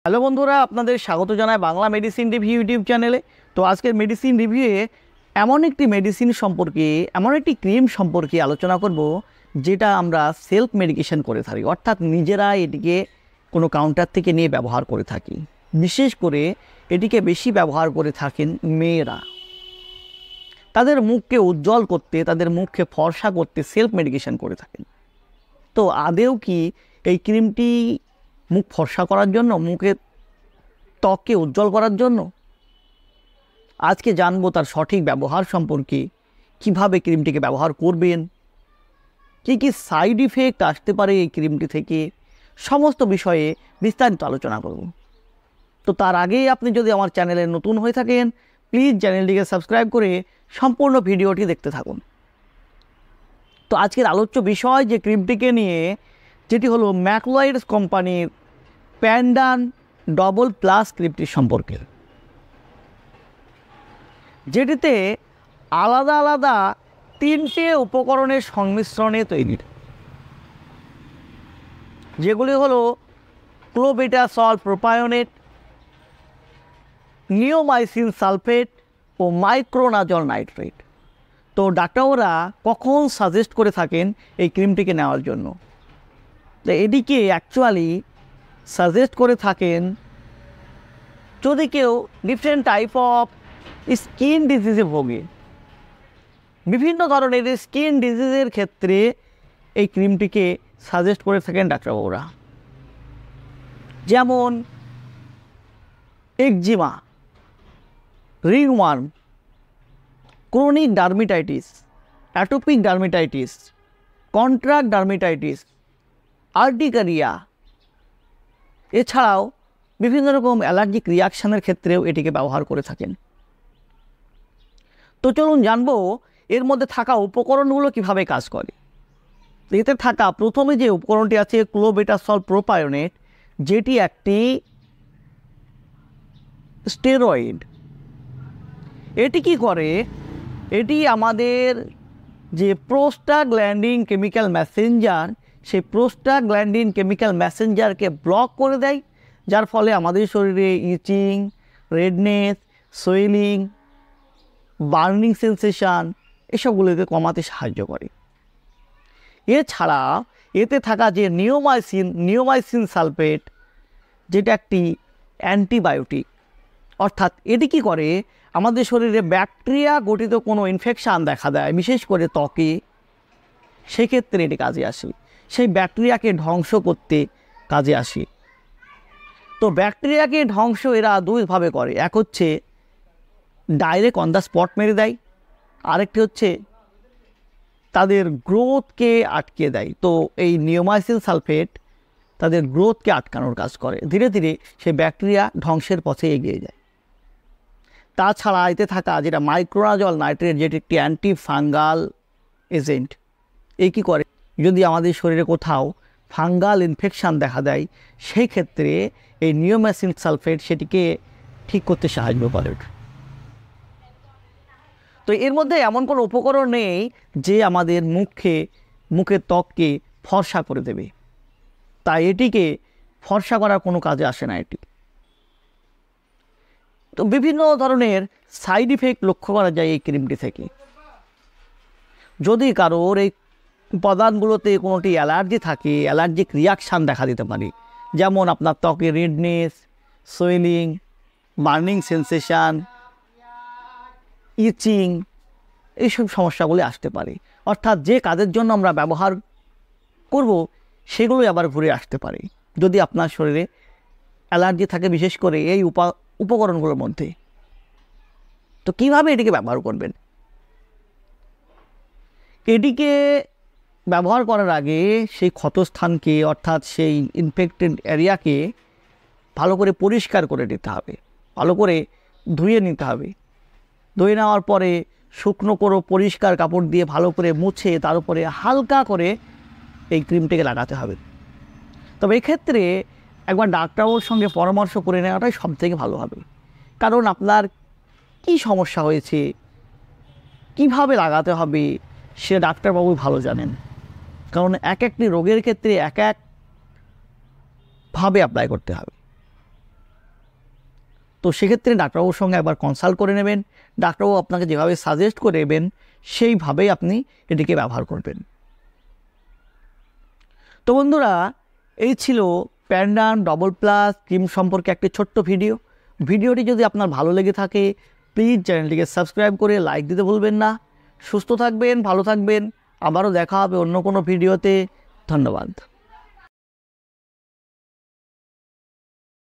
Hello বন্ধুরা, আপনাদের স্বাগত জানাই বাংলা মেডিসিন রিভিউ ইউটিউব চ্যানেলে। তো আজকের মেডিসিন রিভিউয়ে এমন একটি মেডিসিন সম্পর্কে, এমন একটি ক্রিম সম্পর্কে আলোচনা করব যেটা আমরা সেলফ মেডিকেশন করে থাকি, অর্থাৎ নিজেরা এটিকে কোনো কাউন্টার থেকে নিয়ে ব্যবহার করে থাকি। বিশেষ করে এটিকে বেশি ব্যবহার করে থাকেন মেয়েরা, তাদের মুখকে উজ্জ্বল করতে, তাদের মুখকে ফর্সা করতে সেলফ মেডিকেশন করে থাকেন। তো আদেও কি এই ক্রিমটি মুখ ফর্সা করার জন্য, মুখের ত্বককে উজ্জ্বল করার জন্য? আজকে জানবো তার সঠিক ব্যবহার সম্পর্কে, কিভাবে ক্রিমটিকে ব্যবহার করবেন, কী কী সাইড ইফেক্ট আসতে পারে এই ক্রিমটি থেকে, সমস্ত বিষয়ে বিস্তারিত আলোচনা করব। তো তার আগেই আপনি যদি আমার চ্যানেলে নতুন হয়ে থাকেন, প্লিজ চ্যানেলটিকে সাবস্ক্রাইব করে সম্পূর্ণ ভিডিওটি দেখতে থাকুন। তো আজকের আলোচ্য বিষয় যে ক্রিমটিকে নিয়ে, যেটি হলো ম্যাকলয়েডস কোম্পানির প্যান্ডান ডবল প্লাস ক্রিমটি সম্পর্কে, যেটিতে আলাদা আলাদা 3টে উপকরণের সংমিশ্রণে তৈরি, যেগুলি হলো ক্লোবেটাসল প্রোপায়োনেট, নিওমাইসিন সালফেট ও মাইক্রোনাজল নাইট্রেট। তো ডাক্তাররা কখন সাজেস্ট করে থাকেন এই ক্রিমটিকে নেওয়ার জন্য? তো এটিকে অ্যাকচুয়ালি সাজেস্ট করে থাকেন যদি কেউ ডিফারেন্ট টাইপ অফ স্কিন ডিজিজে ভোগে। বিভিন্ন ধরনের স্কিন ডিজিজের ক্ষেত্রে এই ক্রিমটিকে সাজেস্ট করে থাকেন ডাক্তারবাবুরা, যেমন eczema, ringworm, chronic dermatitis, atopic dermatitis, contact dermatitis, urticaria. এছাড়াও বিভিন্ন রকম অ্যালার্জিক রিয়াকশানের ক্ষেত্রেও এটিকে ব্যবহার করে থাকেন। তো চলুন জানবো এর মধ্যে থাকা উপকরণগুলো কিভাবে কাজ করে। এতে থাকা প্রথমে যে উপকরণটি আছে ক্লোবেটাসল প্রোপায়োনেট, যেটি একটি স্টেরয়েড। এটি কি করে? এটি আমাদের যে প্রোস্টাগ্ল্যান্ডিন কেমিক্যাল মেসেঞ্জার, সেই প্রোস্টাগ্ল্যান্ডিন কেমিক্যাল মেসেঞ্জারকে ব্লক করে দেয়, যার ফলে আমাদের শরীরে ইচিং, রেডনেস, সোয়েলিং, বার্নিং সেন্সেশন এসবগুলোকে কমাতে সাহায্য করে। এছাড়া এতে থাকা যে নিওমাইসিন সালফেট, যেটা একটি অ্যান্টিবায়োটিক, অর্থাৎ এটি কী করে? আমাদের শরীরে ব্যাকটেরিয়া গঠিত কোনো ইনফেকশান দেখা দেয়, বিশেষ করে ত্বকে, সেক্ষেত্রে এটি কাজে আসে, সেই ব্যাকটেরিয়াকে ধ্বংস করতে কাজে আসে। তো ব্যাকটেরিয়াকে ধ্বংস এরা দুইভাবে করে, এক হচ্ছে ডাইরেক্ট অন দ্য স্পট মেরে দেয়, আরেকটি হচ্ছে তাদের গ্রোথকে আটকে দেয়। তো এই নিওমাইসিন সালফেট তাদের গ্রোথকে আটকানোর কাজ করে, ধীরে ধীরে সেই ব্যাকটেরিয়া ধ্বংসের পথে এগিয়ে যায়। তাছাড়া এতে থাকা যেটা মাইক্রোনাজল নাইট্রেট, যেটি একটি অ্যান্টি ফাঙ্গাল এজেন্ট, এই কী করে? যদি আমাদের শরীরে কোথাও ফাঙ্গাল ইনফেকশান দেখা দেয়, সেই ক্ষেত্রে এই নিওমাইসিন সালফেট সেটিকে ঠিক করতে সাহায্য করে। তো এর মধ্যে এমন কোনো উপকরণ নেই যে আমাদের মুখের ত্বককে ফর্সা করে দেবে, তাই এটিকে ফর্সা করার কোনো কাজে আসে না এটি। তো বিভিন্ন ধরনের সাইড ইফেক্ট লক্ষ্য করা যায় এই ক্রিমটি থেকে। যদি কারোর এই উপাদানগুলোতে কোনোটি অ্যালার্জি থাকে, অ্যালার্জিক রিয়াকশান দেখা দিতে পারে, যেমন আপনার ত্বকে রেডনেস, সোয়েলিং, বার্নিং সেন্সেশান, ইচিং, এইসব সমস্যাগুলি আসতে পারে। অর্থাৎ যে কাজের জন্য আমরা ব্যবহার করব সেগুলোই আবার ঘুরে আসতে পারে যদি আপনার শরীরে অ্যালার্জি থাকে, বিশেষ করে এই উপকরণগুলোর মধ্যে। তো কিভাবে এটিকে ব্যবহার করবেন? এটিকে ব্যবহার করার আগে সেই ক্ষতস্থানকে, অর্থাৎ সেই ইনফেক্টেড এরিয়াকে ভালো করে পরিষ্কার করে নিতে হবে, ভালো করে ধুয়ে নিতে হবে। ধুয়ে নেওয়ার পরে শুকনো করে পরিষ্কার কাপড় দিয়ে ভালো করে মুছে তার উপরে হালকা করে এই ক্রিমটিকে লাগাতে হবে। তবে এক্ষেত্রে একবার ডাক্তারবাবুর সঙ্গে পরামর্শ করে নেওয়াটাই সবথেকে ভালো হবে, কারণ আপনার কি সমস্যা হয়েছে, কিভাবে লাগাতে হবে, সে ডাক্তারবাবু ভালো জানেন। কারণ এক একটি রোগের ক্ষেত্রে এক এক ভাবে অ্যাপ্লাই করতে হবে। তো সেক্ষেত্রে ডাক্তারবাবুর সঙ্গে একবার কনসাল্ট করে নেবেন। ডাক্তারবাবু আপনাকে যেভাবে সাজেস্ট করে দেবেন সেইভাবেই আপনি এটিকে ব্যবহার করবেন। তো বন্ধুরা, এই ছিল প্যান্ডান ডবল প্লাস ক্রিম সম্পর্কে একটি ছোট্ট ভিডিও। ভিডিওটি যদি আপনার ভালো লেগে থাকে প্লিজ চ্যানেলটিকে সাবস্ক্রাইব করে লাইক দিতে ভুলবেন না। সুস্থ থাকবেন, ভালো থাকবেন, আবারও দেখা হবে অন্য কোনো ভিডিওতে। ধন্যবাদ।